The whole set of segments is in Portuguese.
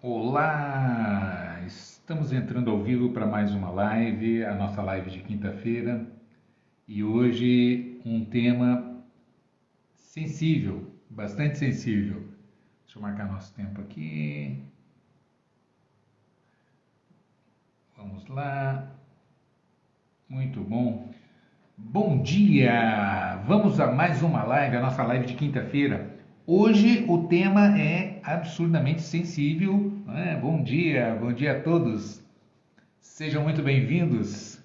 Olá! Estamos entrando ao vivo para mais uma live, a nossa live de quinta-feira, e hoje um tema sensível, bastante sensível. Deixa eu marcar nosso tempo aqui. Vamos lá. Muito bom. Bom dia! Vamos a mais uma live, a nossa live de quinta-feira. Hoje o tema é absurdamente sensível, né? Bom dia a todos. Sejam muito bem-vindos.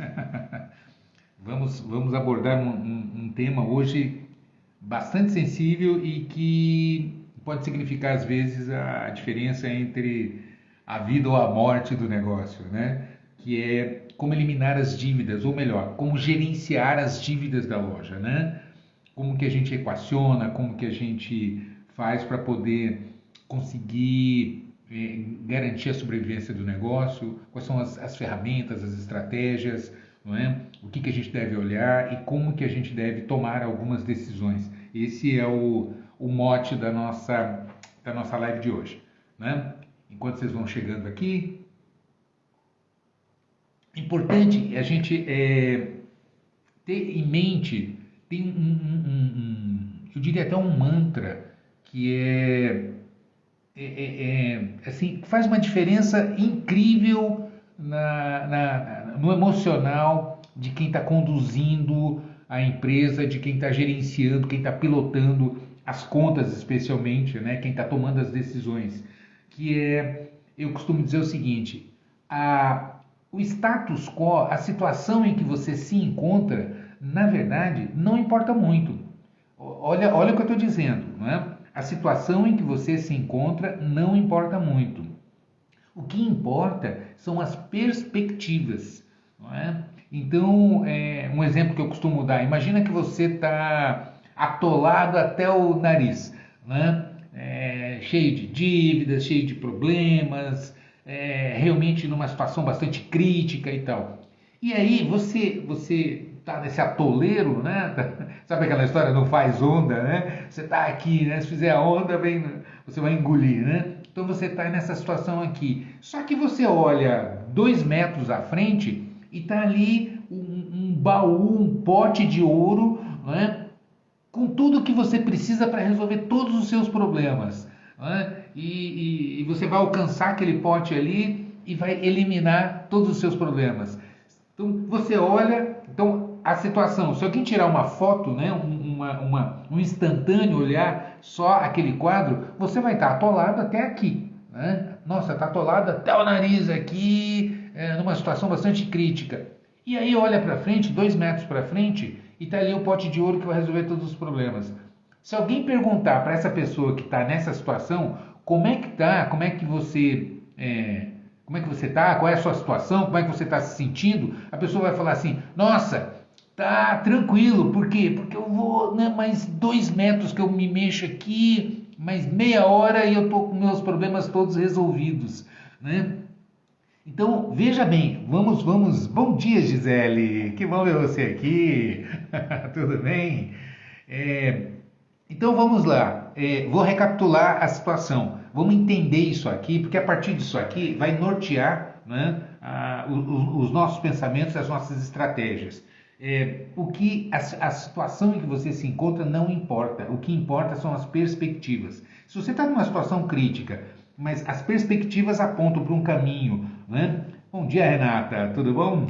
Vamos abordar um tema hoje bastante sensível e que pode significar às vezes a diferença entre a vida ou a morte do negócio, né? Que é como eliminar as dívidas, ou melhor, como gerenciar as dívidas da loja, né? Como que a gente equaciona, como que a gente faz para poder conseguir garantir a sobrevivência do negócio, quais são as ferramentas, as estratégias, não é? O que a gente deve olhar e como que a gente deve tomar algumas decisões. Esse é o mote da nossa live de hoje, né? Enquanto vocês vão chegando aqui, importante a gente ter em mente, tem eu diria até um mantra que assim, faz uma diferença incrível no emocional de quem está conduzindo a empresa, de quem está gerenciando, quem está pilotando as contas especialmente, né? Quem está tomando as decisões. Eu costumo dizer o seguinte, o status quo, a situação em que você se encontra, na verdade, não importa muito. Olha o que eu estou dizendo, não é? A situação em que você se encontra não importa muito. O que importa são as perspectivas, não é? Então, um exemplo que eu costumo dar, imagina que você está atolado até o nariz, né? Cheio de dívidas, cheio de problemas, realmente numa situação bastante crítica e tal. E aí você tá nesse atoleiro, né? Sabe aquela história não faz onda, né? Você tá aqui, né? Se fizer a onda, você vai engolir, né? Então você está nessa situação aqui. Só que você olha 2 metros à frente e tá ali um baú, um pote de ouro, né? Com tudo que você precisa para resolver todos os seus problemas, né? E você vai alcançar aquele pote ali e vai eliminar todos os seus problemas. Então você olha, então a situação, se alguém tirar uma foto, né, um instantâneo olhar só aquele quadro, você vai estar atolado até aqui, né? Nossa, está atolado até o nariz aqui, numa situação bastante crítica. E aí olha para frente, 2 metros para frente, e está ali o pote de ouro que vai resolver todos os problemas. Se alguém perguntar para essa pessoa que está nessa situação, como é que tá, como é que você está, qual é a sua situação, como é que você está se sentindo, a pessoa vai falar assim, nossa, tá tranquilo, por quê? Porque eu vou, né, mais 2 metros que eu me mexo aqui, mais meia hora e eu estou com meus problemas todos resolvidos, né? Então, veja bem, vamos. Bom dia, Gisele, que bom ver você aqui, tudo bem? É, então vamos lá, vou recapitular a situação, vamos entender isso aqui, porque a partir disso aqui vai nortear, né, os nossos pensamentos e as nossas estratégias. A situação em que você se encontra não importa, o que importa são as perspectivas. Se você está numa situação crítica, mas as perspectivas apontam para um caminho, né? Bom dia, Renata, tudo bom?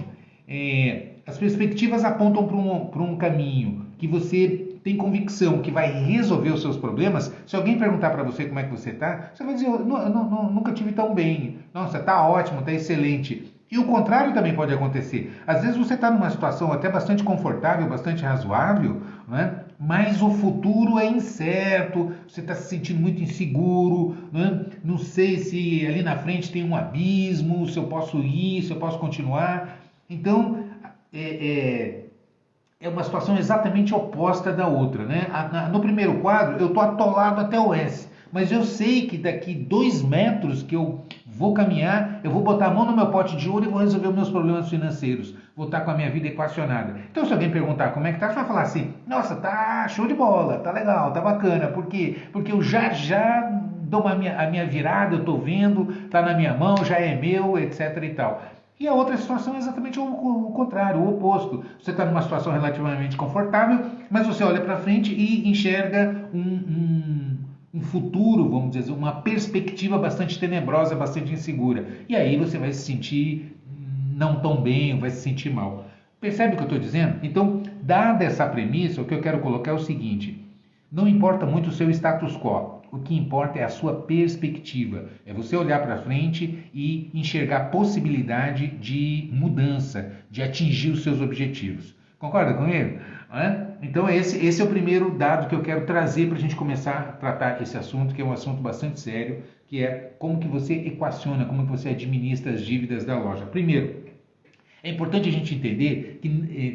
As perspectivas apontam para um caminho que você tem convicção que vai resolver os seus problemas. Se alguém perguntar para você como é que você está, você vai dizer, eu nunca tive tão bem. Nossa, está ótimo, está excelente. E o contrário também pode acontecer. Às vezes você está numa situação até bastante confortável, bastante razoável, né? Mas o futuro é incerto, você está se sentindo muito inseguro, né? Não sei se ali na frente tem um abismo, se eu posso ir, se eu posso continuar. Então, é uma situação exatamente oposta da outra, né? No primeiro quadro, eu estou atolado até o S, mas eu sei que daqui 2 metros que eu vou caminhar, eu vou botar a mão no meu pote de ouro e vou resolver os meus problemas financeiros. Vou estar com a minha vida equacionada. Então, se alguém perguntar como é que tá, você vai falar assim, nossa, tá show de bola, tá legal, tá bacana. Por quê? Porque eu já dou a minha virada, eu estou vendo, está na minha mão, já é meu, etc. e tal. E a outra situação é exatamente o contrário, o oposto. Você está numa situação relativamente confortável, mas você olha para frente e enxerga um futuro, vamos dizer, uma perspectiva bastante tenebrosa, bastante insegura. E aí você vai se sentir não tão bem, vai se sentir mal. Percebe o que eu estou dizendo? Então, dada essa premissa, o que eu quero colocar é o seguinte: não importa muito o seu status quo, o que importa é a sua perspectiva. É você olhar para frente e enxergar possibilidade de mudança, de atingir os seus objetivos. Concorda comigo? Então esse é o primeiro dado que eu quero trazer para a gente começar a tratar esse assunto, que é um assunto bastante sério, que é como que você equaciona, como que você administra as dívidas da loja. Primeiro, é importante a gente entender que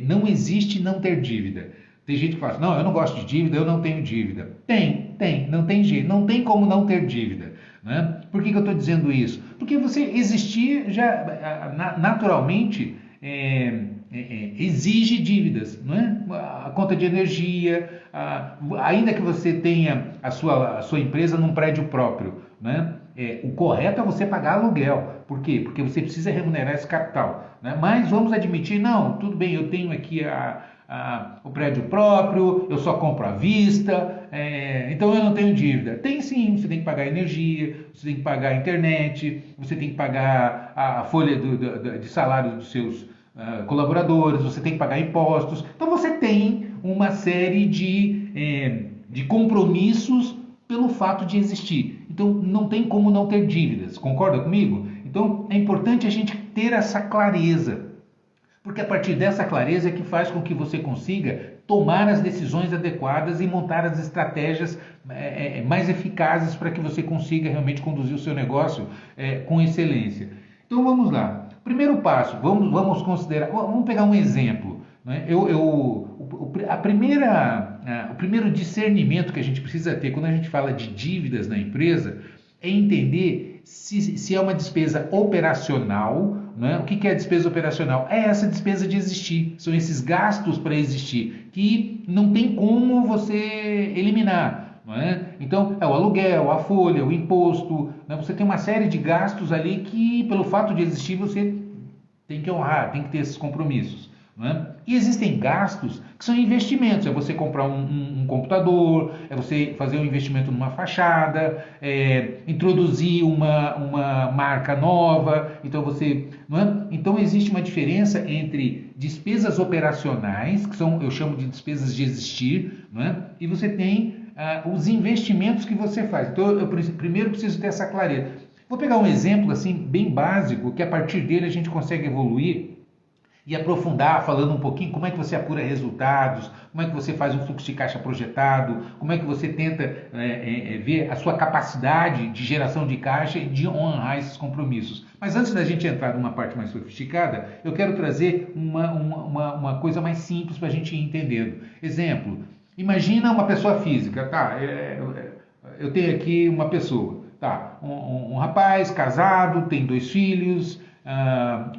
não existe não ter dívida. Tem gente que fala assim, não, eu não gosto de dívida, eu não tenho dívida. Tem, não tem jeito, não tem como não ter dívida. Né? Por que eu estou dizendo isso? Porque você existir já naturalmente exige dívidas, não é? A conta de energia, ainda que você tenha a sua empresa num prédio próprio, né? O correto é você pagar aluguel. Por quê? Porque você precisa remunerar esse capital. Né? Mas vamos admitir, não, tudo bem, eu tenho aqui o prédio próprio, eu só compro à vista, então eu não tenho dívida. Tem sim, você tem que pagar energia, você tem que pagar a internet, você tem que pagar a folha de salário dos seus colaboradores, você tem que pagar impostos. Então você tem uma série de compromissos pelo fato de existir. Então não tem como não ter dívidas, concorda comigo? Então é importante a gente ter essa clareza, porque a partir dessa clareza é que faz com que você consiga tomar as decisões adequadas e montar as estratégias mais eficazes para que você consiga realmente conduzir o seu negócio com excelência. Então vamos lá. Primeiro passo, vamos considerar, vamos pegar um exemplo. Né? O primeiro discernimento que a gente precisa ter quando a gente fala de dívidas na empresa é entender se é uma despesa operacional. Né? O que é a despesa operacional? É essa despesa de existir, são esses gastos para existir, que não tem como você eliminar. Não é? Então, é o aluguel, a folha, o imposto, né? Você tem uma série de gastos ali que, pelo fato de existir, você tem que honrar, tem que ter esses compromissos. Né? E existem gastos que são investimentos, é você comprar um computador, é você fazer um investimento numa fachada, introduzir uma marca nova, então então existe uma diferença entre despesas operacionais, que são, eu chamo de despesas de existir, e você tem os investimentos que você faz. Então eu primeiro preciso ter essa clareza. Vou pegar um exemplo assim bem básico, que a partir dele a gente consegue evoluir e aprofundar, falando um pouquinho como é que você apura resultados, como é que você faz um fluxo de caixa projetado, como é que você tenta ver a sua capacidade de geração de caixa e de honrar esses compromissos. Mas antes da gente entrar numa parte mais sofisticada, eu quero trazer uma coisa mais simples para a gente ir entendendo. Exemplo, imagina uma pessoa física, tá? Eu tenho aqui uma pessoa, tá? Um rapaz casado, tem 2 filhos,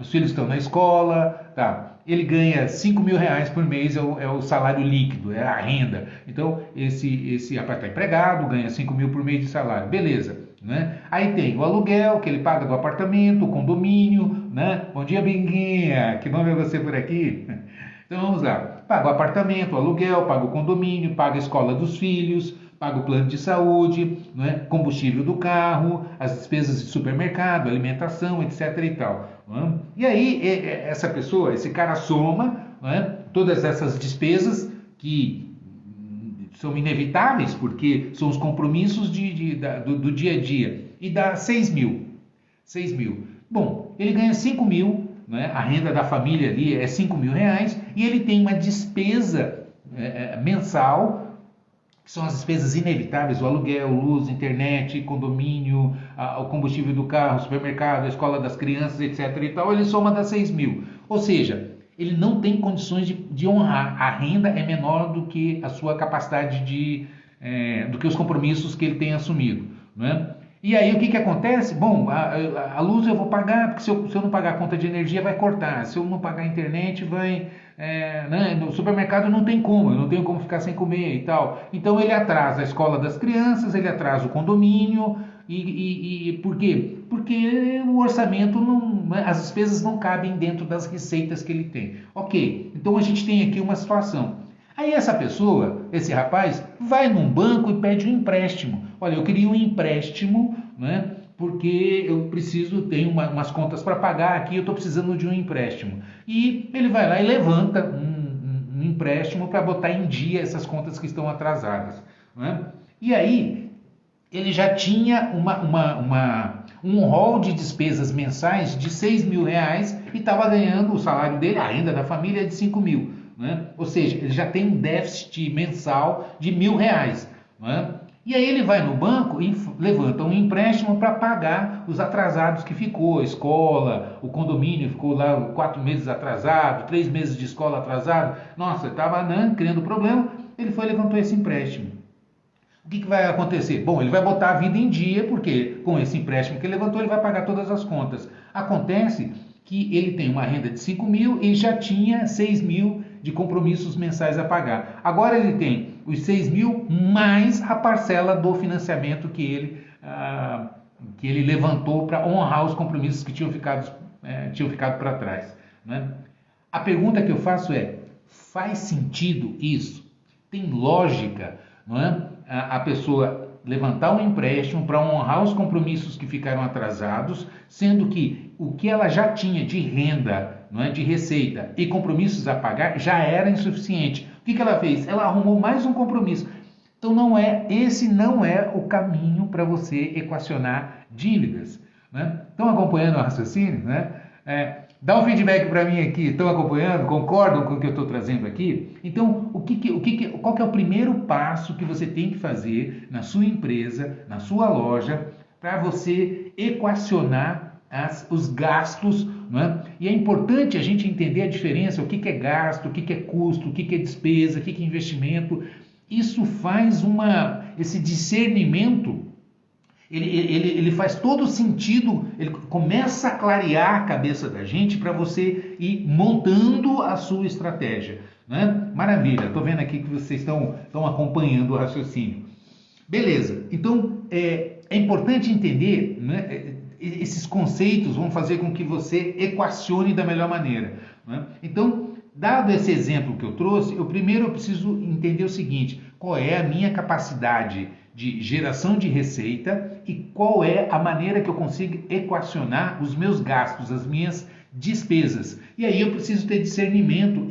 os filhos estão na escola, tá? Ele ganha 5 mil reais por mês, é o salário líquido, é a renda. Então, esse rapaz está empregado, ganha 5 mil por mês de salário, beleza. Né? Aí tem o aluguel que ele paga do apartamento, o condomínio, né? Bom dia, Binguinha, que nome é você por aqui? Então vamos lá, paga o apartamento, o aluguel, paga o condomínio, paga a escola dos filhos, paga o plano de saúde, né? Combustível do carro, as despesas de supermercado, alimentação, etc. e tal. Né? E aí essa pessoa, esse cara soma, né? Todas essas despesas que são inevitáveis, porque são os compromissos do dia a dia, e dá 6 mil. 6 mil. Bom, ele ganha 5 mil, né? A renda da família ali é 5 mil reais, e ele tem uma despesa mensal, que são as despesas inevitáveis, o aluguel, luz, internet, condomínio, o combustível do carro, supermercado, a escola das crianças, etc. e tal, ele soma das 6 mil. Ou seja, ele não tem condições de honrar. A renda é menor do que a sua capacidade do que os compromissos que ele tem assumido. Né? E aí o que acontece? Bom, a luz eu vou pagar, porque se eu não pagar a conta de energia vai cortar. Se eu não pagar a internet vai... né? No supermercado não tem como, eu não tenho como ficar sem comer e tal. Então ele atrasa a escola das crianças, ele atrasa o condomínio, E por quê? Porque o orçamento as despesas não cabem dentro das receitas que ele tem. Ok, então a gente tem aqui uma situação. Aí essa pessoa, esse rapaz, vai num banco e pede um empréstimo. Olha, eu queria um empréstimo, né? Porque eu tenho umas contas para pagar aqui, eu estou precisando de um empréstimo. E ele vai lá e levanta um empréstimo para botar em dia essas contas que estão atrasadas, né? E aí ele já tinha um rol de despesas mensais de 6 mil reais e estava ganhando o salário dele, a renda da família, de 5 mil. Né? Ou seja, ele já tem um déficit mensal de 1.000 reais. Né? E aí ele vai no banco e levanta um empréstimo para pagar os atrasados que ficou, a escola, o condomínio ficou lá 4 meses atrasado, 3 meses de escola atrasado. Nossa, estava criando problema, ele foi e levantou esse empréstimo. O que vai acontecer? Bom, ele vai botar a vida em dia, porque com esse empréstimo que ele levantou, ele vai pagar todas as contas. Acontece que ele tem uma renda de 5 mil e já tinha 6 mil de compromissos mensais a pagar. Agora ele tem os 6 mil mais a parcela do financiamento que ele levantou para honrar os compromissos que tinham ficado para trás. Né? A pergunta que eu faço é, faz sentido isso? Tem lógica, não é? A pessoa levantar um empréstimo para honrar os compromissos que ficaram atrasados, sendo que o que ela já tinha de renda, não é, de receita e compromissos a pagar já era insuficiente. O que ela fez? Ela arrumou mais um compromisso. Então esse não é o caminho para você equacionar dívidas. Né? Estão acompanhando o raciocínio? Né? Dá um feedback para mim aqui, estão acompanhando? Concordam com o que eu estou trazendo aqui? Então, qual que é o primeiro passo que você tem que fazer na sua empresa, na sua loja, para você equacionar os gastos? Né? E é importante a gente entender a diferença, o que é gasto, o que é custo, o que é despesa, o que é investimento. Isso faz esse discernimento. Ele faz todo sentido, ele começa a clarear a cabeça da gente para você ir montando a sua estratégia. Né? Maravilha, estou vendo aqui que vocês estão acompanhando o raciocínio. Beleza, então é importante entender, né, esses conceitos vão fazer com que você equacione da melhor maneira. Né? Então, dado esse exemplo que eu trouxe, eu preciso entender o seguinte, qual é a minha capacidade de geração de receita e qual é a maneira que eu consigo equacionar os meus gastos, as minhas despesas. E aí eu preciso ter discernimento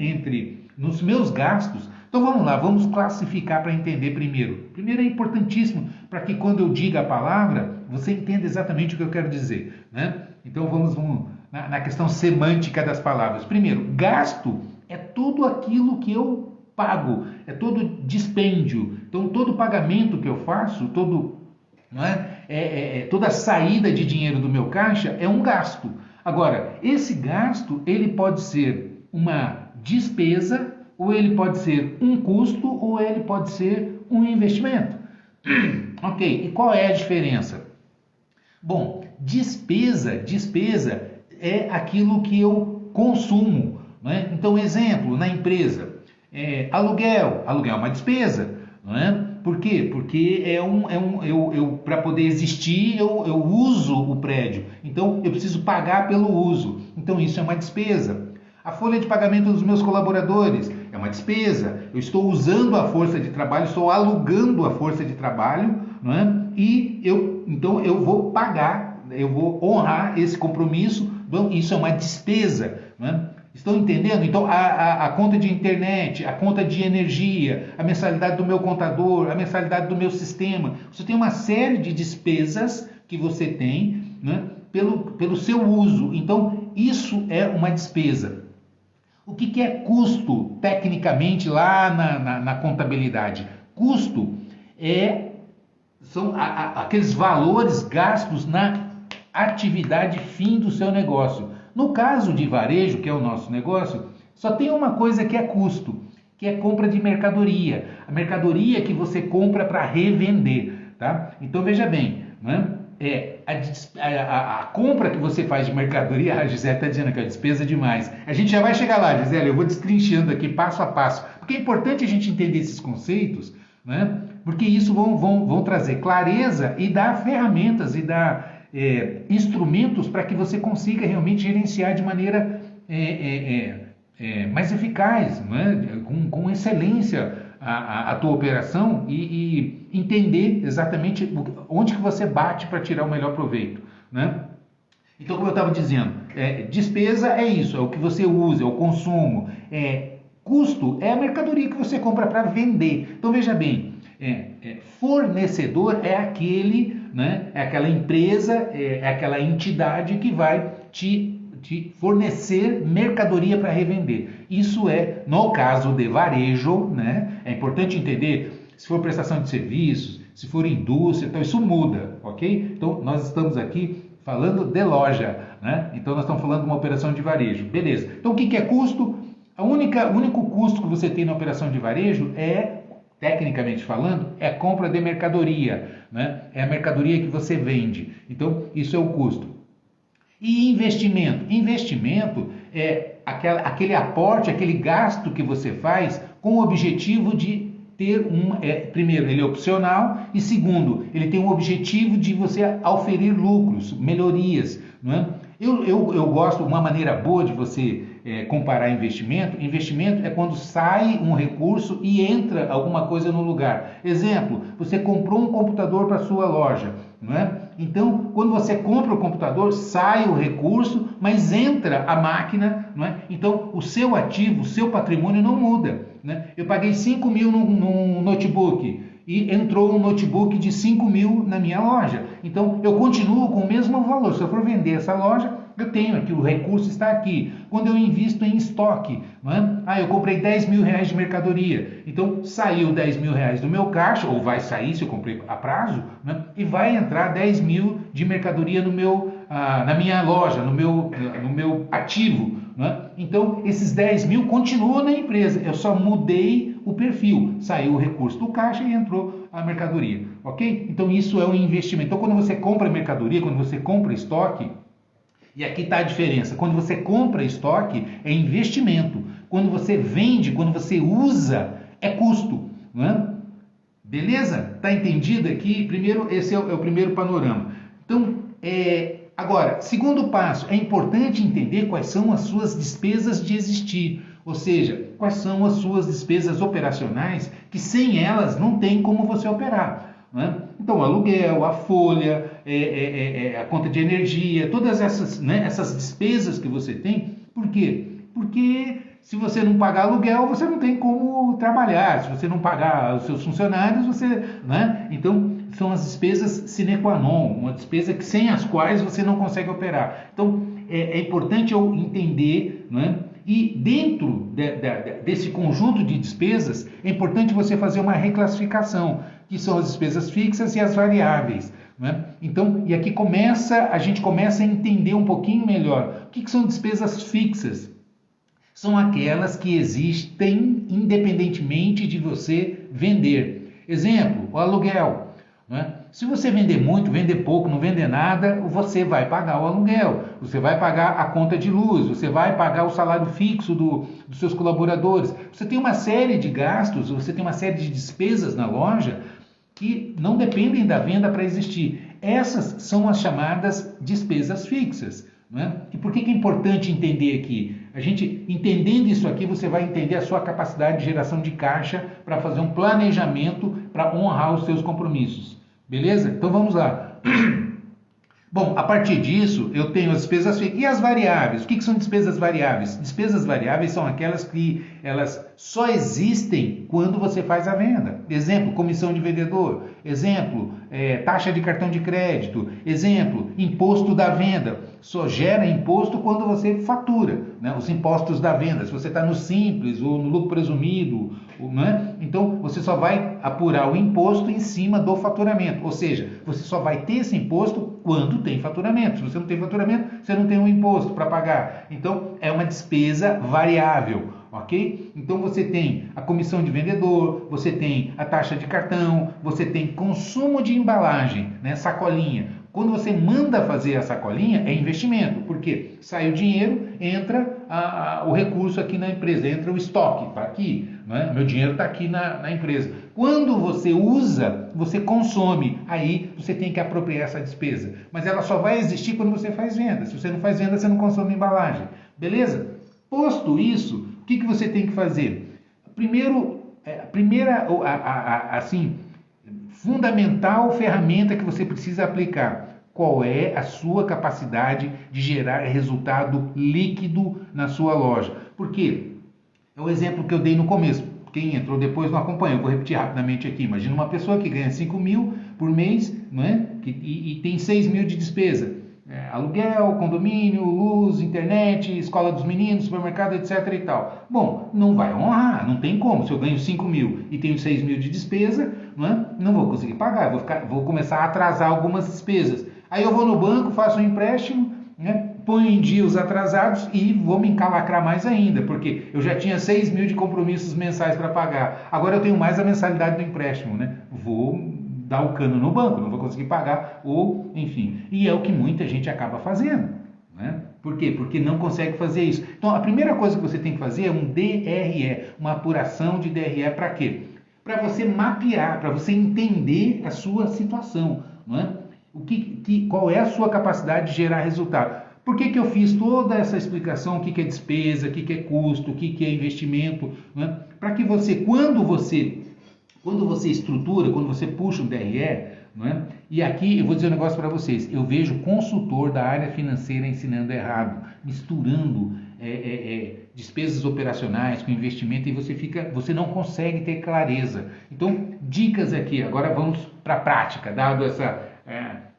nos meus gastos. Então vamos lá, vamos classificar para entender primeiro. Primeiro é importantíssimo para que quando eu diga a palavra, você entenda exatamente o que eu quero dizer. Né? Então vamos na questão semântica das palavras. Primeiro, gasto é tudo aquilo que eu pago, é todo dispêndio. Então, todo pagamento que eu faço, toda saída de dinheiro do meu caixa é um gasto. Agora, esse gasto, ele pode ser uma despesa, ou ele pode ser um custo, ou ele pode ser um investimento. Ok, e qual é a diferença? Bom, despesa é aquilo que eu consumo. Né? Então, exemplo, na empresa, aluguel é uma despesa, não é? Por quê? Porque para poder existir eu uso o prédio, então eu preciso pagar pelo uso, então isso é uma despesa. A folha de pagamento dos meus colaboradores é uma despesa, eu estou usando a força de trabalho, estou alugando a força de trabalho, não é? E então eu vou pagar, eu vou honrar esse compromisso, então isso é uma despesa, não é? Estão entendendo? Então, a conta de internet, a conta de energia, a mensalidade do meu contador, a mensalidade do meu sistema. Você tem uma série de despesas que você tem, né, pelo seu uso. Então, isso é uma despesa. O que é custo, tecnicamente, lá na contabilidade? Custo são aqueles valores gastos na atividade fim do seu negócio. No caso de varejo, que é o nosso negócio, só tem uma coisa que é custo, que é compra de mercadoria. A mercadoria que você compra para revender. Tá? Então veja bem, né? A compra que você faz de mercadoria, a Gisele está dizendo que é despesa demais. A gente já vai chegar lá, Gisele, eu vou destrinchando aqui passo a passo, porque é importante a gente entender esses conceitos, né? porque isso vão trazer clareza e dar ferramentas e dar instrumentos para que você consiga realmente gerenciar de maneira mais eficaz, né? Com excelência a tua operação e entender exatamente onde que você bate para tirar o melhor proveito, né? Então, como eu estava dizendo, despesa é isso, é o que você usa, é o consumo, custo é a mercadoria que você compra para vender. Então, veja bem, fornecedor é aquele, né, é aquela empresa, é aquela entidade que vai te fornecer mercadoria para revender. Isso no caso de varejo, né, é importante entender, se for prestação de serviços, se for indústria, então isso muda, ok? Então, nós estamos aqui falando de loja, né? Então, nós estamos falando de uma operação de varejo. Beleza. Então, o que é custo? O único custo que você tem na operação de varejo tecnicamente falando, é a compra de mercadoria, né? É a mercadoria que você vende. Então, isso é o custo. E investimento? Investimento é aquele aporte, aquele gasto que você faz com o objetivo de ter primeiro, ele é opcional e segundo, ele tem o objetivo de você auferir lucros, melhorias, não é? Eu gosto, uma maneira boa de você comparar investimento. Investimento é quando sai um recurso e entra alguma coisa no lugar. Exemplo, você comprou um computador para sua loja, não é? Então, quando você compra o computador, sai o recurso, mas entra a máquina, não é? Então, o seu ativo, o seu patrimônio não muda, né? Eu paguei 5 mil num notebook e entrou um notebook de 5 mil na minha loja. Então, eu continuo com o mesmo valor. Se eu for vender essa loja, eu tenho aqui, o recurso está aqui. Quando eu invisto em estoque, não é? Eu comprei 10 mil reais de mercadoria. Então, saiu 10 mil reais do meu caixa, ou vai sair se eu comprei a prazo, né? E vai entrar 10 mil de mercadoria na minha loja, no meu ativo. Né? Então, esses 10 mil continuam na empresa, eu só mudei o perfil, saiu o recurso do caixa e entrou a mercadoria, ok? Então, isso é um investimento. Então, quando você compra mercadoria, quando você compra estoque, e aqui está a diferença, quando você compra estoque, é investimento, quando você vende, quando você usa, é custo, não é? Beleza? Está entendido aqui? Primeiro, esse é o primeiro panorama. Então, agora, segundo passo, é importante entender quais são as suas despesas de existir, ou seja, quais são as suas despesas operacionais que sem elas não tem como você operar, né? Então, aluguel, a folha, a conta de energia, todas essas, né, essas despesas que você tem, por quê? Porque se você não pagar aluguel, você não tem como trabalhar, se você não pagar os seus funcionários, né? Então, são as despesas sine qua non, uma despesa sem as quais você não consegue operar. Então, é importante eu entender, né? E dentro desse conjunto de despesas, é importante você fazer uma reclassificação, que são as despesas fixas e as variáveis, né? Então, e aqui a gente começa a entender um pouquinho melhor. O que são despesas fixas? São aquelas que existem independentemente de você vender. Exemplo, o aluguel, né? Se você vender muito, vender pouco, não vender nada, você vai pagar o aluguel, você vai pagar a conta de luz, você vai pagar o salário fixo dos seus colaboradores. Você tem uma série de gastos, você tem uma série de despesas na loja que não dependem da venda para existir. Essas são as chamadas despesas fixas, né? E por que é importante entender aqui? A gente, entendendo isso aqui, você vai entender a sua capacidade de geração de caixa para fazer um planejamento para honrar os seus compromissos. Beleza? Então vamos lá. Bom, a partir disso, eu tenho as despesas fixas. E as variáveis? O que são despesas variáveis? Despesas variáveis são aquelas que elas só existem quando você faz a venda. Exemplo, comissão de vendedor. Exemplo, taxa de cartão de crédito. Exemplo, imposto da venda. Só gera imposto quando você fatura, né? Os impostos da venda. Se você está no simples ou no lucro presumido, né? Então você só vai apurar o imposto em cima do faturamento. Ou seja, você só vai ter esse imposto quando tem faturamento. Se você não tem faturamento, você não tem um imposto para pagar. Então é uma despesa variável. Ok? Então você tem a comissão de vendedor, você tem a taxa de cartão, você tem consumo de embalagem, né? Sacolinha. Quando você manda fazer a sacolinha, é investimento, porque sai o dinheiro, entra o recurso aqui na empresa, entra o estoque, está aqui, não é? Meu dinheiro está aqui na empresa. Quando você usa, você consome. Aí você tem que apropriar essa despesa. Mas ela só vai existir quando você faz venda. Se você não faz venda, você não consome embalagem. Beleza? Posto isso, o que você tem que fazer? Primeiro, a primeira, assim, fundamental ferramenta que você precisa aplicar. Qual é a sua capacidade de gerar resultado líquido na sua loja? Por quê? É o exemplo que eu dei no começo. Quem entrou depois não acompanhou. Vou repetir rapidamente aqui. Imagina uma pessoa que ganha 5 mil por mês, não é? E tem 6 mil de despesa. Aluguel, condomínio, luz, internet, escola dos meninos, supermercado, etc. e tal. Bom, não vai honrar, não tem como. Se eu ganho 5 mil e tenho 6 mil de despesa, não vou conseguir pagar. Vou começar a atrasar algumas despesas. Aí eu vou no banco, faço um empréstimo, né? Ponho em dia os atrasados e vou me encalacrar mais ainda, porque eu já tinha 6 mil de compromissos mensais para pagar. Agora eu tenho mais a mensalidade do empréstimo, né? Vou dar o cano no banco, não vou conseguir pagar, ou enfim. E é o que muita gente acaba fazendo, né? Por quê? Porque não consegue fazer isso. Então a primeira coisa que você tem que fazer é um DRE, uma apuração de DRE para quê? Para você mapear, para você entender a sua situação, não é? Qual é a sua capacidade de gerar resultado? Por que eu fiz toda essa explicação, o que é despesa, o que é custo, o que é investimento, né? Para que você, quando você estrutura, quando você puxa um DRE, né? E aqui eu vou dizer um negócio para vocês, eu vejo consultor da área financeira ensinando errado, misturando despesas operacionais com investimento e você não consegue ter clareza. Então, dicas aqui, agora vamos para a prática, dado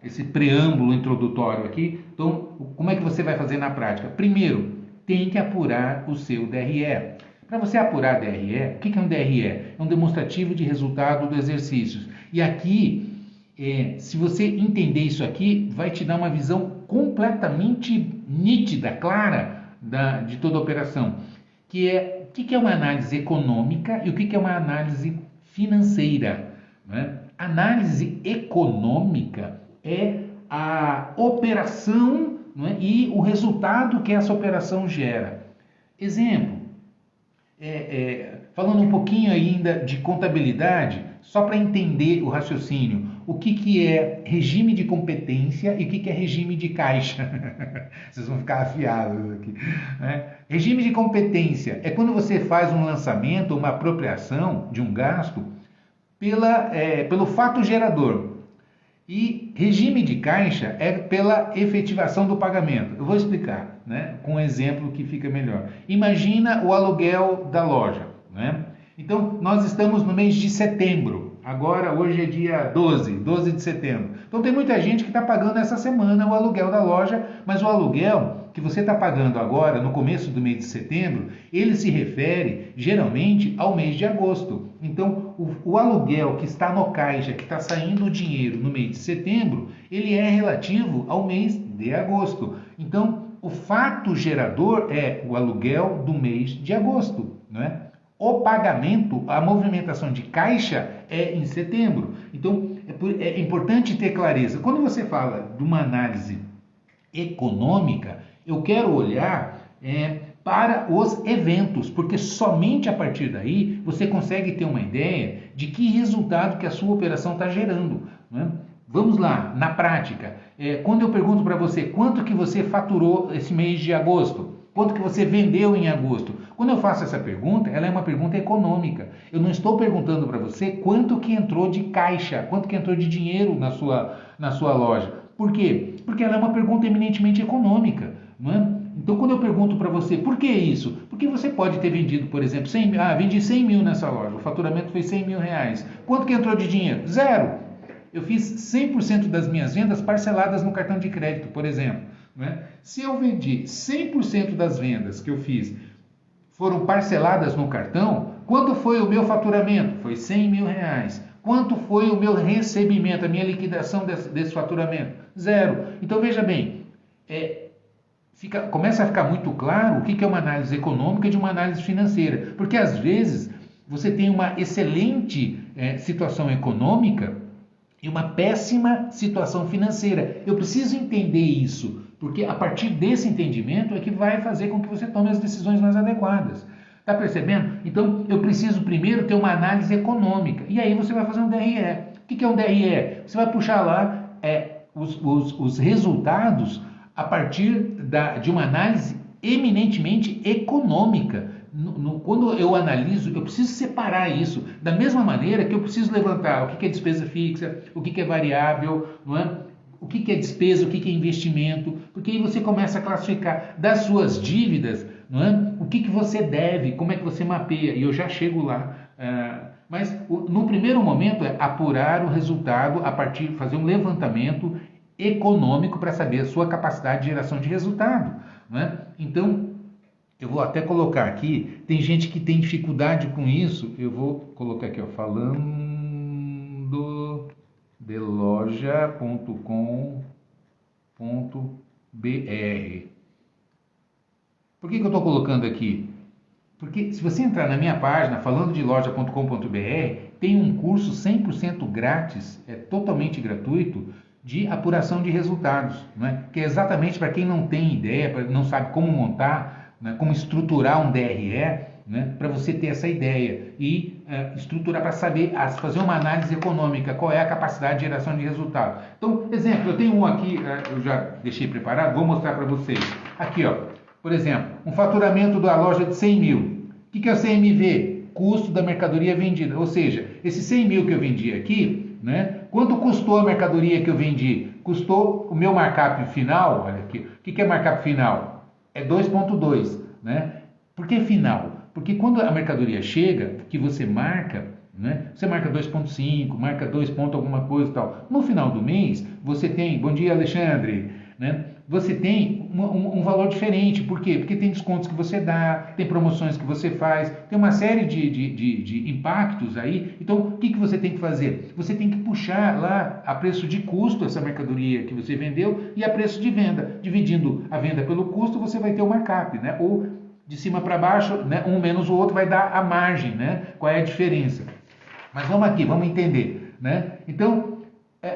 esse preâmbulo introdutório aqui. Então, como é que você vai fazer na prática? Primeiro, tem que apurar o seu DRE. Para você apurar DRE, o que é um DRE? É um demonstrativo de resultado do exercício. E aqui, se você entender isso aqui, vai te dar uma visão completamente nítida, clara de toda a operação. O que é uma análise econômica e o que é uma análise financeira, né? Análise econômica é a operação, não é? E o resultado que essa operação gera. Exemplo, falando um pouquinho ainda de contabilidade, só para entender o raciocínio, o que é regime de competência e o que é regime de caixa. Vocês vão ficar afiados aqui, né? Regime de competência é quando você faz um lançamento, uma apropriação de um gasto pelo fato gerador. E regime de caixa é pela efetivação do pagamento. Eu vou explicar, né, com um exemplo que fica melhor. Imagina o aluguel da loja, né? Então, nós estamos no mês de setembro. Agora, hoje é dia 12 de setembro. Então, tem muita gente que está pagando essa semana o aluguel da loja, mas o aluguel que você está pagando agora, no começo do mês de setembro, ele se refere, geralmente, ao mês de agosto. Então, o aluguel que está no caixa, que está saindo o dinheiro no mês de setembro, ele é relativo ao mês de agosto. Então, o fato gerador é o aluguel do mês de agosto, né? O pagamento, a movimentação de caixa é em setembro. Então, é importante ter clareza. Quando você fala de uma análise econômica, eu quero olhar para os eventos, porque somente a partir daí você consegue ter uma ideia de que resultado que a sua operação está gerando, né? Vamos lá, na prática. Quando eu pergunto para você quanto que você faturou esse mês de agosto, quanto que você vendeu em agosto, quando eu faço essa pergunta, ela é uma pergunta econômica. Eu não estou perguntando para você quanto que entrou de caixa, quanto que entrou de dinheiro na sua loja. Por quê? Porque ela é uma pergunta eminentemente econômica, não é? Então, quando eu pergunto para você, por que isso? Porque você pode ter vendido, por exemplo, 100 mil, vendi 100 mil nessa loja, o faturamento foi 100 mil reais. Quanto que entrou de dinheiro? Zero. Eu fiz 100% das minhas vendas parceladas no cartão de crédito, por exemplo, né? Se eu vendi 100% das vendas que eu fiz foram parceladas no cartão, quanto foi o meu faturamento? Foi 100 mil reais. Quanto foi o meu recebimento, a minha liquidação desse faturamento? Zero. Então, veja bem, começa a ficar muito claro o que é uma análise econômica de uma análise financeira. Porque, às vezes, você tem uma excelente situação econômica e uma péssima situação financeira. Eu preciso entender isso, porque a partir desse entendimento é que vai fazer com que você tome as decisões mais adequadas. Está percebendo? Então, eu preciso primeiro ter uma análise econômica. E aí você vai fazer um DRE. O que é um DRE? Você vai puxar lá os resultados a partir de uma análise eminentemente econômica. Quando eu analiso, eu preciso separar isso. Da mesma maneira que eu preciso levantar o que é despesa fixa, o que é variável, não é? O que é despesa, o que é investimento, porque aí você começa a classificar das suas dívidas, não é? O que você deve, como é que você mapeia, e eu já chego lá. Mas no primeiro momento é apurar o resultado a partir, fazer um levantamento econômico para saber a sua capacidade de geração de resultado, não é? Então, eu vou até colocar aqui, tem gente que tem dificuldade com isso, eu vou colocar aqui, ó, falando de loja.com.br. Por que eu estou colocando aqui? Porque se você entrar na minha página, falando de loja.com.br, tem um curso 100% grátis, totalmente gratuito, de apuração de resultados, né? Que é exatamente para quem não tem ideia, não sabe como montar, né? Como estruturar um DRE, né? Para você ter essa ideia e estruturar para saber, fazer uma análise econômica, qual é a capacidade de geração de resultado. Então, exemplo, eu tenho um aqui, eu já deixei preparado, vou mostrar para vocês. Aqui, ó, por exemplo, um faturamento da loja de 100 mil. O que é o CMV? Custo da mercadoria vendida. Ou seja, esses 100 mil que eu vendi aqui, né? Quanto custou a mercadoria que eu vendi? Custou o meu markup final, olha aqui. O que é markup final? É 2,2, né? Por que final? Porque quando a mercadoria chega, que você marca, né? Você marca 2,5, marca 2 ponto alguma coisa e tal. No final do mês, você tem, bom dia Alexandre, né? Você tem um valor diferente. Por quê? Porque tem descontos que você dá, tem promoções que você faz, tem uma série de impactos aí. Então, o que você tem que fazer? Você tem que puxar lá a preço de custo essa mercadoria que você vendeu e a preço de venda. Dividindo a venda pelo custo, você vai ter o markup, né? Ou de cima para baixo, né? Um menos o outro vai dar a margem, né? Qual é a diferença? Mas vamos aqui, vamos entender, né? Então,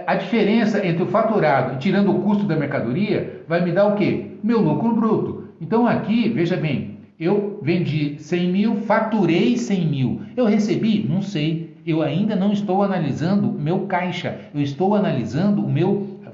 a diferença entre o faturado e tirando o custo da mercadoria vai me dar o quê? Meu lucro bruto. Então aqui, veja bem, eu vendi 100 mil, faturei 100 mil. Eu recebi? Não sei. Eu ainda não estou analisando o meu caixa. Eu estou analisando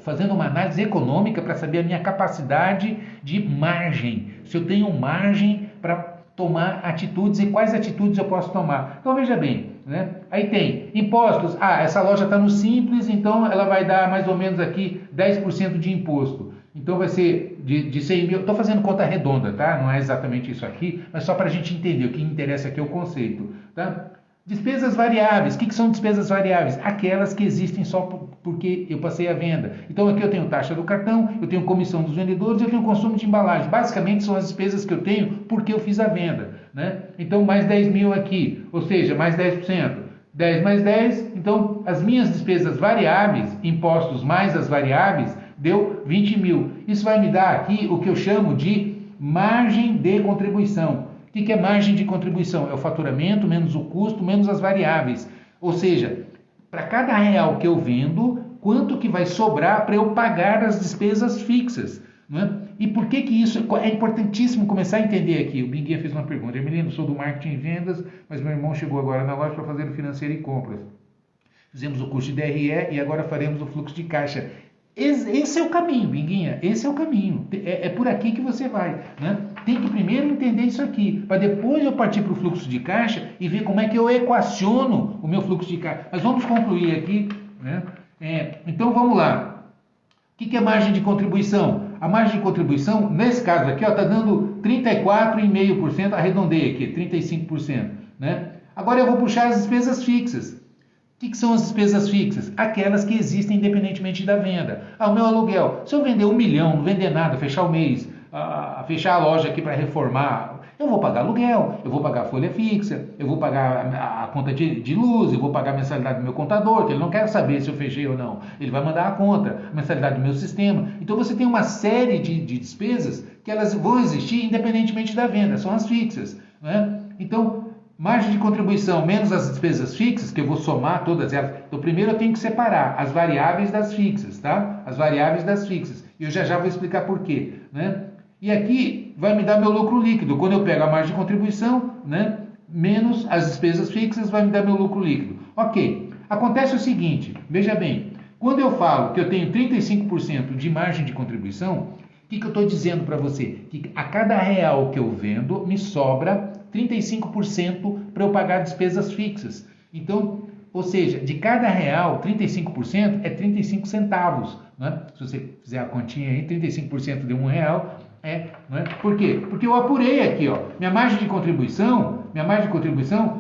fazendo uma análise econômica para saber a minha capacidade de margem. Se eu tenho margem para tomar atitudes e quais atitudes eu posso tomar. Então veja bem, né? Aí tem impostos. Essa loja está no Simples, então ela vai dar mais ou menos aqui 10% de imposto. Então vai ser de 100 mil. Estou fazendo conta redonda, tá? Não é exatamente isso aqui, mas só para a gente entender. O que interessa aqui é o conceito, tá? Despesas variáveis. O que são despesas variáveis? Aquelas que existem só porque eu passei a venda. Então aqui eu tenho taxa do cartão, eu tenho comissão dos vendedores, eu tenho consumo de embalagem. Basicamente são as despesas que eu tenho porque eu fiz a venda, né? Então mais 10 mil aqui, ou seja, mais 10%. 10 mais 10, então as minhas despesas variáveis, impostos mais as variáveis, deu 20 mil. Isso vai me dar aqui o que eu chamo de margem de contribuição. O que é margem de contribuição? É o faturamento menos o custo menos as variáveis. Ou seja, para cada real que eu vendo, quanto que vai sobrar para eu pagar as despesas fixas, né? E por que isso é importantíssimo começar a entender aqui? O Binguinha fez uma pergunta. Emiliano, sou do marketing e vendas, mas meu irmão chegou agora na loja para fazer o financeiro e compras. Fizemos o curso de DRE e agora faremos o fluxo de caixa. Esse é o caminho, Binguinha, esse é o caminho. É por aqui que você vai, né? Tem que primeiro entender isso aqui, para depois eu partir para o fluxo de caixa e ver como é que eu equaciono o meu fluxo de caixa. Mas vamos concluir aqui, né? Então vamos lá. O que é margem de contribuição? A margem de contribuição, nesse caso aqui, está dando 34,5%, arredondei aqui, 35%. Né? Agora eu vou puxar as despesas fixas. O que são as despesas fixas? Aquelas que existem independentemente da venda. O meu aluguel. Se eu vender 1 milhão, não vender nada, fechar o mês, fechar a loja aqui para reformar, eu vou pagar aluguel, eu vou pagar folha fixa, eu vou pagar a conta de luz, eu vou pagar a mensalidade do meu contador, que ele não quer saber se eu fechei ou não. Ele vai mandar a conta, a mensalidade do meu sistema. Então você tem uma série de despesas que elas vão existir independentemente da venda, são as fixas, né? Então, margem de contribuição menos as despesas fixas, que eu vou somar todas elas. Então, primeiro eu tenho que separar as variáveis das fixas, tá? As variáveis das fixas. E eu já vou explicar por quê, né? E aqui vai me dar meu lucro líquido. Quando eu pego a margem de contribuição, né, menos as despesas fixas, vai me dar meu lucro líquido. Ok. Acontece o seguinte, veja bem, quando eu falo que eu tenho 35% de margem de contribuição, o que eu estou dizendo para você? Que a cada real que eu vendo, me sobra 35% para eu pagar despesas fixas. Então, ou seja, de cada real, 35% é 35 centavos. Né? Se você fizer a continha aí, 35% de R$1 né? Por quê? Porque eu apurei aqui, ó, minha margem de contribuição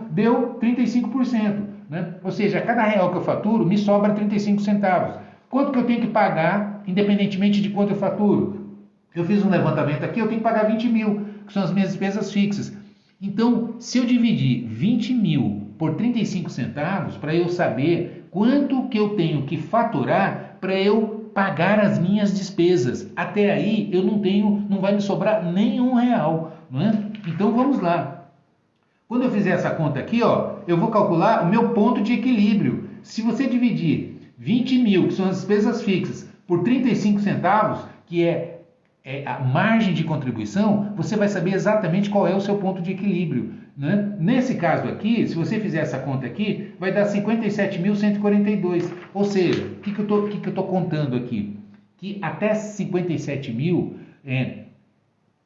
deu 35%. Né? Ou seja, a cada real que eu faturo, me sobra 35 centavos. Quanto que eu tenho que pagar, independentemente de quanto eu faturo? Eu fiz um levantamento aqui, eu tenho que pagar 20 mil, que são as minhas despesas fixas. Então, se eu dividir 20 mil por 35 centavos, para eu saber quanto que eu tenho que faturar para eu pagar as minhas despesas. Até aí, eu não vai me sobrar nenhum real. Não é? Então, vamos lá. Quando eu fizer essa conta aqui, ó, eu vou calcular o meu ponto de equilíbrio. Se você dividir 20 mil, que são as despesas fixas, por 35 centavos, que é a margem de contribuição, você vai saber exatamente qual é o seu ponto de equilíbrio. Né? Nesse caso aqui, se você fizer essa conta aqui, vai dar 57.142. Ou seja, o que eu estou contando aqui? Que até 57 mil,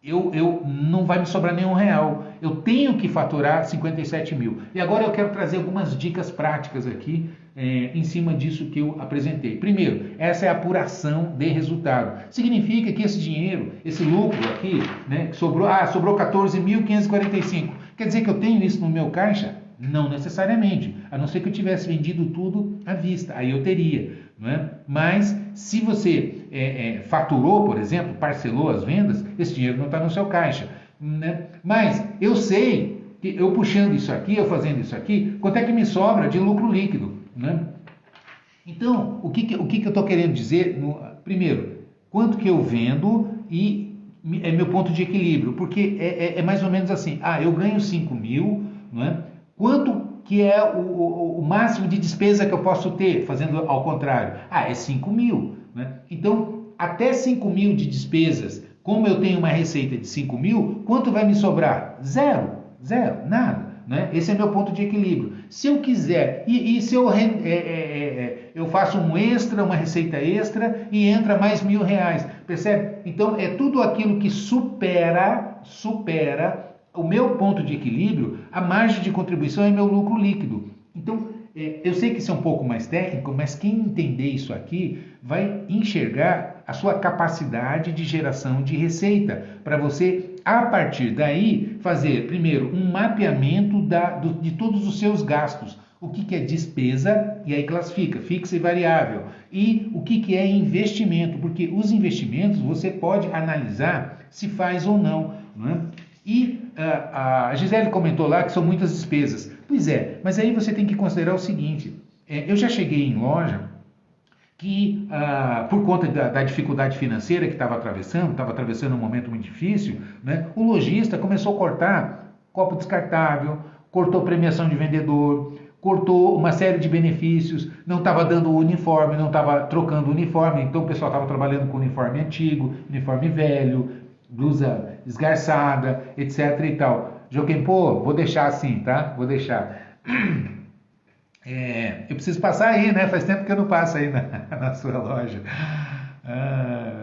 eu não vai me sobrar nenhum real. Eu tenho que faturar 57 mil. E agora eu quero trazer algumas dicas práticas aqui em cima disso que eu apresentei. Primeiro, essa é a apuração de resultado. Significa que esse dinheiro, esse lucro aqui, né, que sobrou 14.545. Quer dizer que eu tenho isso no meu caixa? Não necessariamente, a não ser que eu tivesse vendido tudo à vista, aí eu teria. Não é? Mas se você faturou, por exemplo, parcelou as vendas, esse dinheiro não está no seu caixa. Né? Mas eu sei que eu puxando isso aqui, eu fazendo isso aqui, quanto é que me sobra de lucro líquido? Né? Então, o que eu estou querendo dizer? Primeiro, quanto que eu vendo e é meu ponto de equilíbrio, porque é mais ou menos assim, eu ganho 5 mil, não é? Quanto que é o máximo de despesa que eu posso ter, fazendo ao contrário? É 5 mil. Né? Então, até 5 mil de despesas, como eu tenho uma receita de 5 mil, quanto vai me sobrar? Zero, nada. Né? Esse é meu ponto de equilíbrio. Se eu quiser, e se eu faço um extra, uma receita extra e entra mais R$1.000, percebe? Então é tudo aquilo que supera o meu ponto de equilíbrio, a margem de contribuição é meu lucro líquido. Então eu sei que isso é um pouco mais técnico, mas quem entender isso aqui vai enxergar a sua capacidade de geração de receita para você, a partir daí, fazer, primeiro, um mapeamento de todos os seus gastos. O que é despesa, e aí classifica, fixa e variável. E o que é investimento, porque os investimentos você pode analisar se faz ou não. Né? E a Gisele comentou lá que são muitas despesas. Pois é, mas aí você tem que considerar o seguinte, eu já cheguei em loja que por conta da dificuldade financeira que estava atravessando um momento muito difícil, né, o lojista começou a cortar copo descartável, cortou premiação de vendedor, cortou uma série de benefícios, não estava dando o uniforme, não estava trocando o uniforme, então o pessoal estava trabalhando com uniforme antigo, uniforme velho, blusa esgarçada, etc e tal. Joaquim, vou deixar assim, tá? Vou deixar. Eu preciso passar aí, né? Faz tempo que eu não passo aí na sua loja.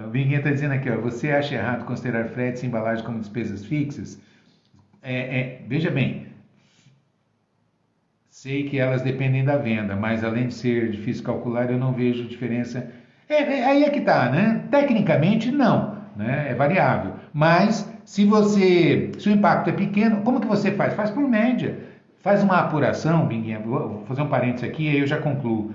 O Binguinha está dizendo aqui, ó, você acha errado considerar fretes e embalagem como despesas fixas? Veja bem, sei que elas dependem da venda, mas além de ser difícil calcular, eu não vejo diferença. Aí é que tá, né? Tecnicamente, não, né? É variável. Mas se o impacto é pequeno, como que você faz? Faz por média. Faz uma apuração, Binguinha, vou fazer um parênteses aqui e aí eu já concluo.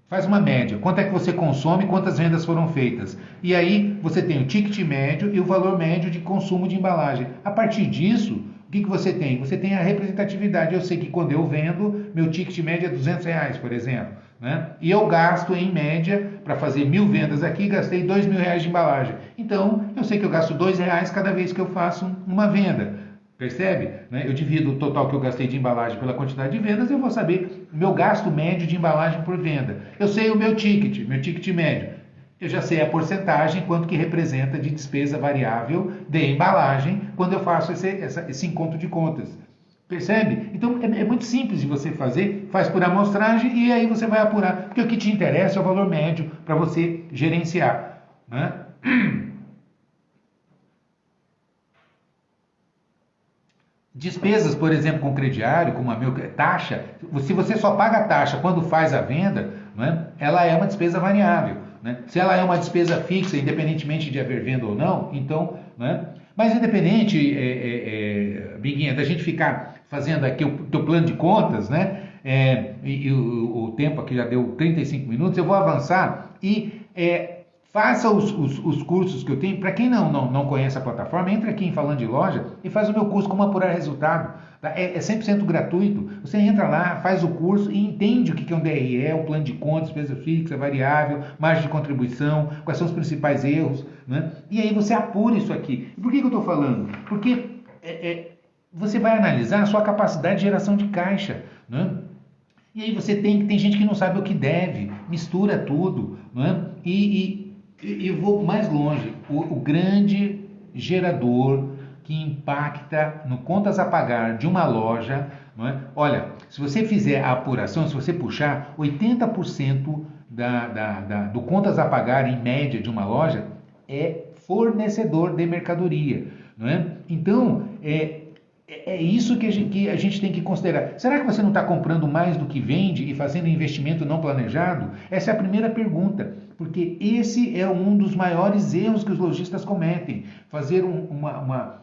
Faz uma média, quanto é que você consome, quantas vendas foram feitas. E aí você tem o ticket médio e o valor médio de consumo de embalagem. A partir disso, o que você tem? Você tem a representatividade. Eu sei que quando eu vendo, meu ticket médio é R$200, por exemplo. Né? E eu gasto, em média, para fazer 1.000 vendas aqui, gastei R$2.000 de embalagem. Então, eu sei que eu gasto R$2 cada vez que eu faço uma venda. Percebe? Eu divido o total que eu gastei de embalagem pela quantidade de vendas, eu vou saber o meu gasto médio de embalagem por venda. Eu sei o meu ticket médio. eu já sei a porcentagem, quanto que representa de despesa variável de embalagem, quando eu faço esse encontro de contas. Percebe? Então é muito simples de você fazer, faz por amostragem e aí você vai apurar, porque o que te interessa é o valor médio para você gerenciar, né? Despesas, por exemplo, com crediário, como a meu taxa, se você só paga a taxa quando faz a venda, né, ela é uma despesa variável. Né? Se ela é uma despesa fixa, independentemente de haver venda ou não, então, né? Mas independente, Biguinha, da gente ficar fazendo aqui o teu plano de contas, né? E o tempo aqui já deu 35 minutos, eu vou avançar e faça os cursos que eu tenho. Para quem não conhece a plataforma, entra aqui em Falando de Loja e faz o meu curso Como Apurar Resultado. Tá? É 100% gratuito. Você entra lá, faz o curso e entende o que é um DRE, um plano de contas, despesa fixa, variável, margem de contribuição, quais são os principais erros. Né? E aí você apura isso aqui. E por que eu estou falando? Porque você vai analisar a sua capacidade de geração de caixa. Né? E aí você tem gente que não sabe o que deve, mistura tudo. Né? E eu vou mais longe, o grande gerador que impacta no contas a pagar de uma loja, não é? Olha, se você fizer a apuração, se você puxar 80% do contas a pagar em média de uma loja é fornecedor de mercadoria, não é? Então, é isso que a gente tem que considerar. Será que você não está comprando mais do que vende e fazendo investimento não planejado? Essa é a primeira pergunta, porque esse é um dos maiores erros que os lojistas cometem. Fazer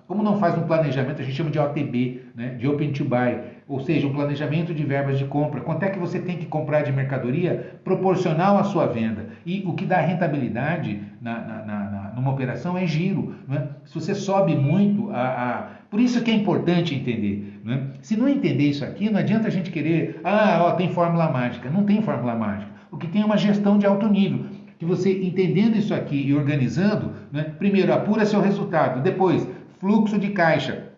como não faz um planejamento, a gente chama de OTB, né? De Open to Buy, ou seja, um planejamento de verbas de compra. Quanto é que você tem que comprar de mercadoria proporcional à sua venda? E o que dá rentabilidade numa operação é giro. Né? Se você sobe muito, por isso que é importante entender. Né? Se não entender isso aqui, não adianta a gente querer, tem fórmula mágica. Não tem fórmula mágica. O que tem é uma gestão de alto nível. Que você entendendo isso aqui e organizando, né? Primeiro apura seu resultado, depois fluxo de caixa.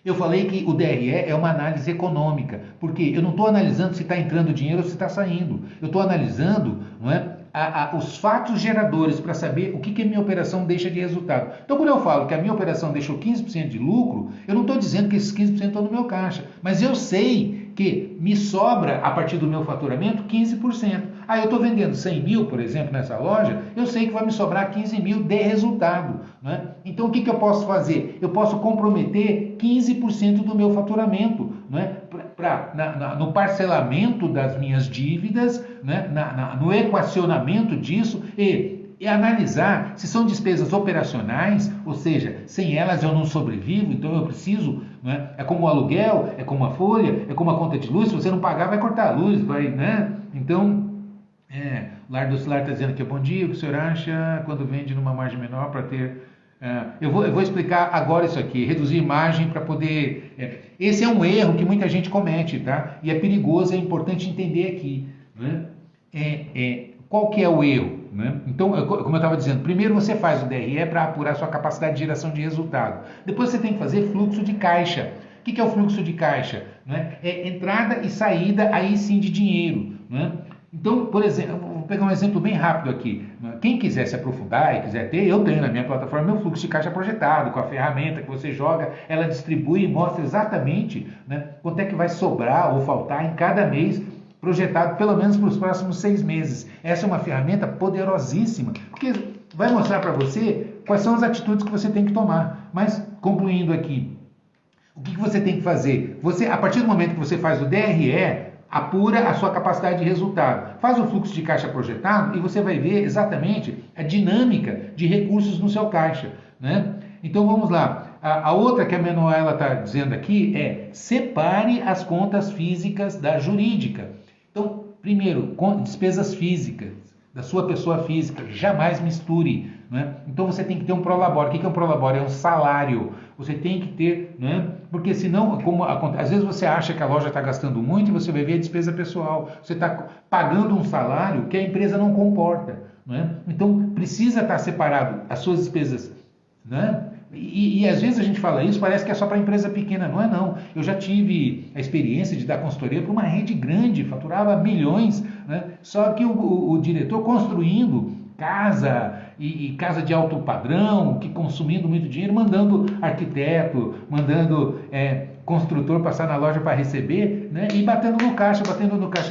Eu falei que o DRE é uma análise econômica, porque eu não estou analisando se está entrando dinheiro ou se está saindo. Eu estou analisando, não é, os fatos geradores para saber o que a minha operação deixa de resultado. Então, quando eu falo que a minha operação deixou 15% de lucro, eu não estou dizendo que esses 15% estão no meu caixa, mas eu sei que me sobra, a partir do meu faturamento, 15%. Eu estou vendendo 100 mil, por exemplo, nessa loja, eu sei que vai me sobrar 15 mil de resultado. Né? Então, o que eu posso fazer? Eu posso comprometer 15% do meu faturamento, né? No parcelamento das minhas dívidas, né? No equacionamento disso e analisar se são despesas operacionais, ou seja, sem elas eu não sobrevivo, então eu preciso, né? É como o aluguel, é como a folha, é como a conta de luz, se você não pagar vai cortar a luz, né? Então, Lar do Cilar está dizendo aqui, bom dia, o que o senhor acha quando vende numa margem menor para ter... Eu vou explicar agora isso aqui, reduzir margem para poder... esse é um erro que muita gente comete, tá? E é perigoso, é importante entender aqui, né? Qual que é o erro? Né? Então, como eu estava dizendo, primeiro você faz o DRE para apurar sua capacidade de geração de resultado. Depois você tem que fazer fluxo de caixa. O que é o fluxo de caixa? Né? É entrada e saída, aí sim, de dinheiro. Né? Então, por exemplo, vou pegar um exemplo bem rápido aqui. Quem quiser se aprofundar e quiser ter, eu tenho na minha plataforma meu fluxo de caixa projetado, com a ferramenta que você joga, ela distribui e mostra exatamente, né, quanto é que vai sobrar ou faltar em cada mês, projetado pelo menos para os próximos 6 meses. Essa é uma ferramenta poderosíssima, porque vai mostrar para você quais são as atitudes que você tem que tomar. Mas, concluindo aqui, o que você tem que fazer? Você, a partir do momento que você faz o DRE, apura a sua capacidade de resultado. Faz o fluxo de caixa projetado e você vai ver exatamente a dinâmica de recursos no seu caixa. Né? Então vamos lá. A outra que a Manuela está dizendo aqui é separe as contas físicas da jurídica. Então, primeiro, despesas físicas da sua pessoa física, jamais misture. Né? Então você tem que ter um prolabore. O que é um prolabore? É um salário. Você tem que ter, né? Porque senão, às vezes você acha que a loja está gastando muito e você vai ver a despesa pessoal. Você está pagando um salário que a empresa não comporta. Né? Então precisa estar separado as suas despesas. Né? E às vezes a gente fala isso, parece que é só para empresa pequena. Não é não. Eu já tive a experiência de dar consultoria para uma rede grande, faturava milhões, né? Só que o diretor construindo casa e casa de alto padrão, que consumindo muito dinheiro, mandando arquiteto, mandando construtor passar na loja para receber, né? E batendo no caixa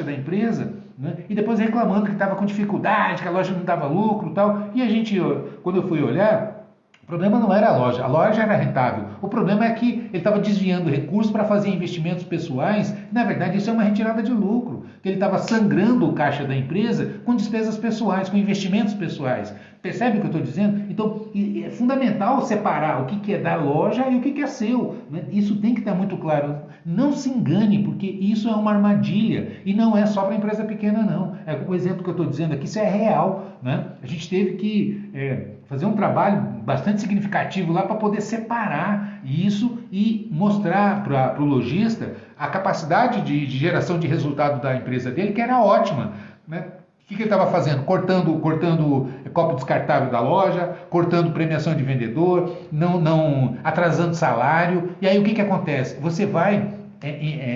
da empresa, né? E depois reclamando que estava com dificuldade, que a loja não dava lucro e tal. E a gente, quando eu fui olhar, o problema não era a loja era rentável. O problema é que ele estava desviando recursos para fazer investimentos pessoais. Na verdade, isso é uma retirada de lucro, que ele estava sangrando o caixa da empresa com despesas pessoais, com investimentos pessoais. Percebe o que eu estou dizendo? Então, é fundamental separar o que é da loja e o que é seu, né? Isso tem que estar muito claro. Não se engane, porque isso é uma armadilha e não é só para empresa pequena, não. O exemplo que eu estou dizendo aqui, isso é real, né? A gente teve que fazer um trabalho bastante significativo lá para poder separar isso e mostrar para o lojista a capacidade de geração de resultado da empresa dele, que era ótima, né? O que ele estava fazendo? Cortando copo descartável da loja, cortando premiação de vendedor, não atrasando salário. E aí o que acontece? Você vai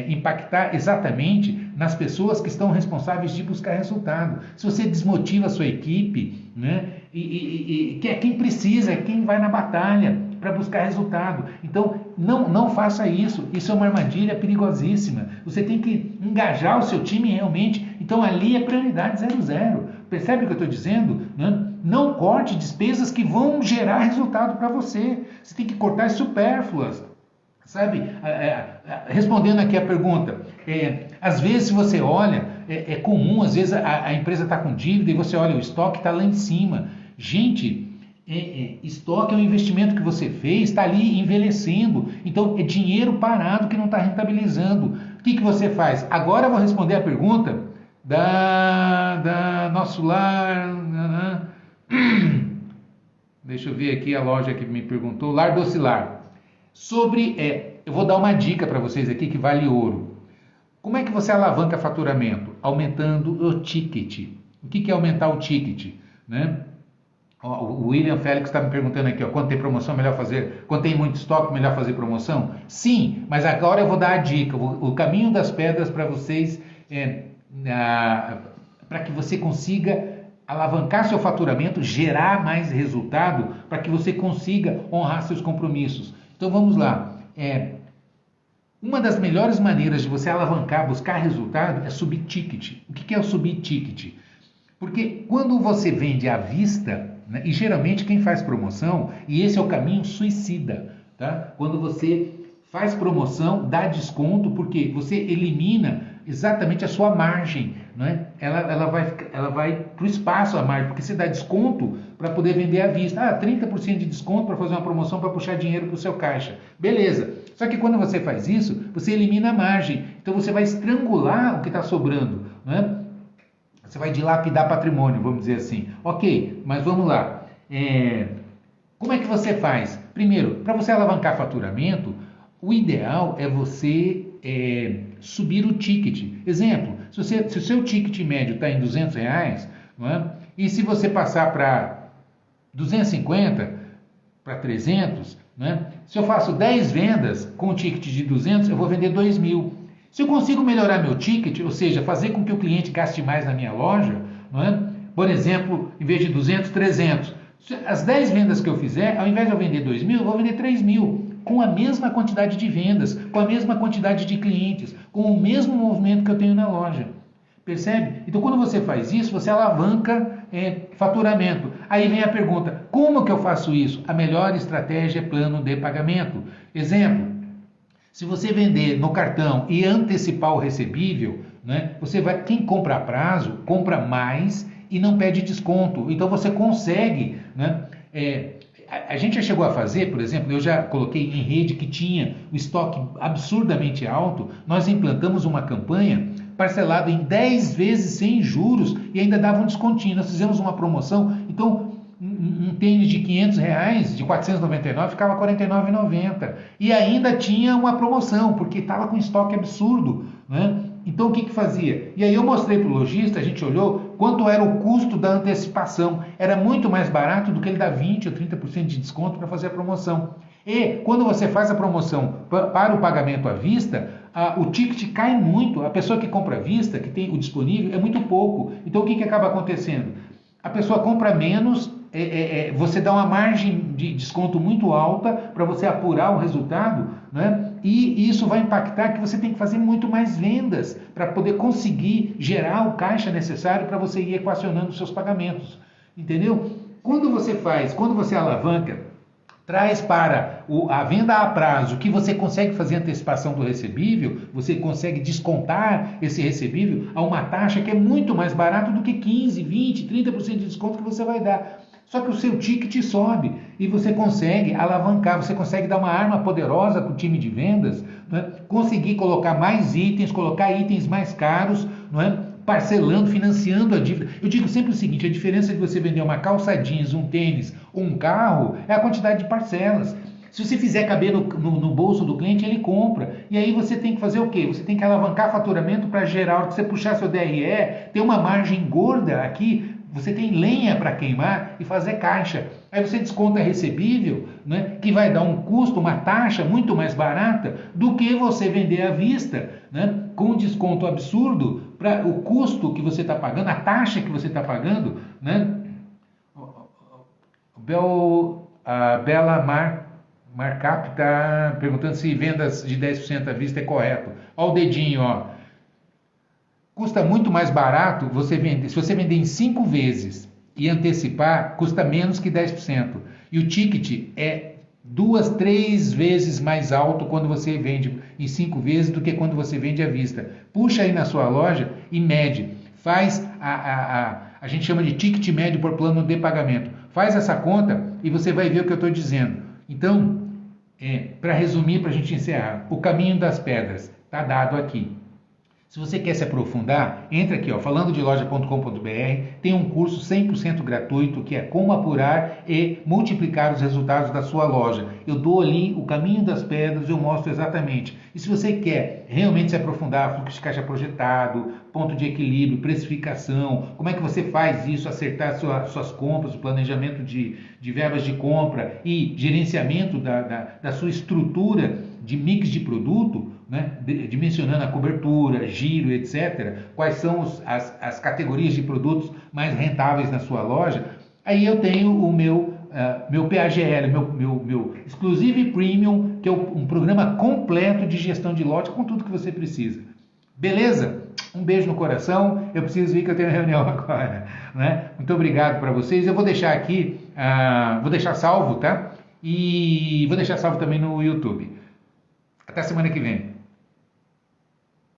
impactar exatamente nas pessoas que estão responsáveis de buscar resultado. Se você desmotiva a sua equipe, né, que é quem precisa, é quem vai na batalha para buscar resultado. Então, não faça isso. Isso é uma armadilha perigosíssima. Você tem que engajar o seu time realmente. Então, ali é prioridade 00. Percebe o que eu estou dizendo? Né? Não corte despesas que vão gerar resultado para você. Você tem que cortar as supérfluas. Sabe? Respondendo aqui a pergunta, às vezes se você olha, é comum, às vezes a empresa está com dívida e você olha, o estoque está lá em cima. Gente, estoque é um investimento que você fez, está ali envelhecendo, então é dinheiro parado que não está rentabilizando. O que você faz? Agora eu vou responder a pergunta da Nosso Lar. Deixa eu ver aqui a loja que me perguntou, Lar Docilar. Eu vou dar uma dica para vocês aqui que vale ouro. Como é que você alavanca faturamento? Aumentando o ticket. O que é aumentar o ticket? Né? O William Félix está me perguntando aqui, quando tem promoção, melhor fazer, quando tem muito estoque, melhor fazer promoção? Sim, mas agora eu vou dar a dica, o caminho das pedras para vocês, para que você consiga alavancar seu faturamento, gerar mais resultado, para que você consiga honrar seus compromissos. Então vamos lá. Uma das melhores maneiras de você alavancar, buscar resultado, é subir ticket. O que é o subir ticket? Porque quando você vende à vista, né, e geralmente quem faz promoção, e esse é o caminho suicida, tá? Quando você faz promoção, dá desconto, porque você elimina exatamente a sua margem, né? Ela vai para o espaço a margem, porque você dá desconto para poder vender à vista. 30% de desconto para fazer uma promoção para puxar dinheiro para o seu caixa. Beleza. Só que quando você faz isso, você elimina a margem. Então você vai estrangular o que está sobrando, né? Você vai dilapidar patrimônio, vamos dizer assim. Ok, mas vamos lá. Como é que você faz? Primeiro, para você alavancar faturamento, o ideal é você subir o ticket. Exemplo, se o seu ticket médio está em R$200, não é? E se você passar para 250, para 300, não é? Se eu faço 10 vendas com o ticket de 200, eu vou vender 2.000. Se eu consigo melhorar meu ticket, ou seja, fazer com que o cliente gaste mais na minha loja, não é? Por exemplo, em vez de 200, 300. As 10 vendas que eu fizer, ao invés de eu vender 2.000, eu vou vender 3.000. Com a mesma quantidade de vendas, com a mesma quantidade de clientes, com o mesmo movimento que eu tenho na loja. Percebe? Então, quando você faz isso, você alavanca faturamento. Aí vem a pergunta, como que eu faço isso? A melhor estratégia é plano de pagamento. Exemplo, se você vender no cartão e antecipar o recebível, né, quem compra a prazo, compra mais e não pede desconto. Então, você consegue, né, a gente já chegou a fazer, por exemplo, eu já coloquei em rede que tinha o estoque absurdamente alto, nós implantamos uma campanha parcelada em 10 vezes sem juros e ainda dava um descontinho. Nós fizemos uma promoção, então um tênis de R$500, de 499, ficava R$49,90. E ainda tinha uma promoção, porque estava com estoque absurdo, né? Então o que fazia? E aí eu mostrei para o lojista, a gente olhou quanto era o custo da antecipação. Era muito mais barato do que ele dar 20% ou 30% de desconto para fazer a promoção. E quando você faz a promoção para o pagamento à vista, o ticket cai muito. A pessoa que compra à vista, que tem o disponível, é muito pouco. Então o que acaba acontecendo? a pessoa compra menos, você dá uma margem de desconto muito alta para você apurar o resultado, né? E isso vai impactar que você tem que fazer muito mais vendas para poder conseguir gerar o caixa necessário para você ir equacionando os seus pagamentos, entendeu? Quando você alavanca, traz para a venda a prazo que você consegue fazer antecipação do recebível, você consegue descontar esse recebível a uma taxa que é muito mais barata do que 15, 20, 30% de desconto que você vai dar. Só que o seu ticket sobe e você consegue alavancar, você consegue dar uma arma poderosa para o time de vendas, não é? Conseguir colocar mais itens, colocar itens mais caros, não é? Parcelando, financiando a dívida. Eu digo sempre o seguinte, a diferença de você vender uma calça jeans, um tênis ou um carro é a quantidade de parcelas. Se você fizer caber no bolso do cliente, ele compra. E aí você tem que fazer o quê? Você tem que alavancar faturamento para gerar, a hora que você puxar seu DRE, ter uma margem gorda aqui, você tem lenha para queimar e fazer caixa. Aí você desconta recebível, né, que vai dar um custo, uma taxa muito mais barata do que você vender à vista, né, com um desconto absurdo para o custo que você está pagando, a taxa que você está pagando. Né? A Bela Markup está perguntando se vendas de 10% à vista é correto. Olha o dedinho, ó. Custa muito mais barato você vender. Se você vender em 5 vezes e antecipar, custa menos que 10%. E o ticket é 2, 3 vezes mais alto quando você vende em 5 vezes do que quando você vende à vista. Puxa aí na sua loja e mede. Faz a gente chama de ticket médio por plano de pagamento. Faz essa conta e você vai ver o que eu estou dizendo. Então, para resumir, para a gente encerrar, o caminho das pedras está dado aqui. Se você quer se aprofundar, entra aqui, ó, falandodeloja.com.br, tem um curso 100% gratuito que é como apurar e multiplicar os resultados da sua loja. Eu dou ali o caminho das pedras, eu mostro exatamente. E se você quer realmente se aprofundar, fluxo de caixa projetado, ponto de equilíbrio, precificação, como é que você faz isso, acertar suas compras, o planejamento de verbas de compra e gerenciamento da sua estrutura de mix de produto, né, dimensionando a cobertura, giro, etc., quais são as categorias de produtos mais rentáveis na sua loja, aí eu tenho o meu PAGL, meu Exclusive Premium, que é um programa completo de gestão de lote com tudo que você precisa. Beleza? Um beijo no coração, eu preciso ir que eu tenho reunião agora. Né? Muito obrigado para vocês. Eu vou deixar aqui, vou deixar salvo, tá? E vou deixar salvo também no YouTube. Até semana que vem.